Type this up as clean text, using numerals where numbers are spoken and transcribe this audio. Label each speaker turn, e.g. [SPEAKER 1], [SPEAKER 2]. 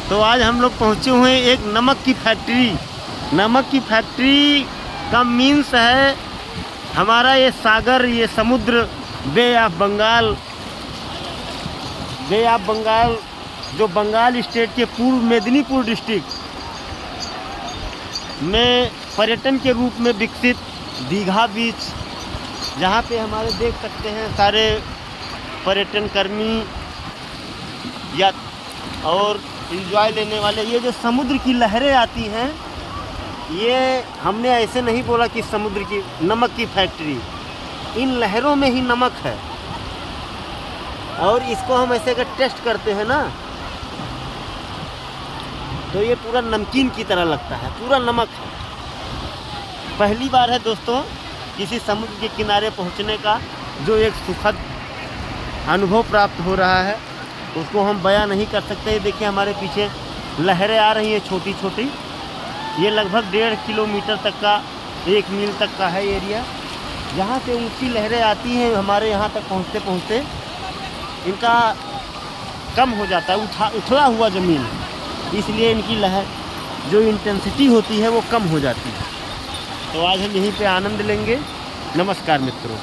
[SPEAKER 1] तो आज हम लोग पहुँचे हुए हैं एक नमक की फैक्ट्री। नमक की फैक्ट्री का मीन्स है हमारा ये सागर, ये समुद्र, bay of Bengal. Bay of Bengal जो बंगाल स्टेट के पूर्व मेदिनीपुर डिस्ट्रिक्ट में पर्यटन के रूप में विकसित दीघा बीच, जहाँ पे हमारे देख सकते हैं सारे पर्यटन कर्मी या और एंजॉय लेने वाले। ये जो समुद्र की लहरें आती हैं, ये हमने ऐसे नहीं बोला कि समुद्र की नमक की फैक्ट्री, इन लहरों में ही नमक है। और इसको हम ऐसे अगर टेस्ट करते हैं ना, तो ये पूरा नमकीन की तरह लगता है, पूरा नमक है। पहली बार है दोस्तों किसी समुद्र के किनारे पहुंचने का, जो एक सुखद अनुभव प्राप्त हो रहा है, उसको हम बयां नहीं कर सकते। देखिए हमारे पीछे लहरें आ रही हैं छोटी छोटी। ये लगभग 1.5 किलोमीटर तक का, 1 मील तक का है एरिया। जहाँ से ऊंची लहरें आती हैं हमारे यहाँ तक पहुँचते पहुँचते इनका कम हो जाता है, उथला हुआ ज़मीन, इसलिए इनकी लहर जो इंटेंसिटी होती है वो कम हो जाती है। तो आज हम यहीं पे आनंद लेंगे। नमस्कार मित्रों।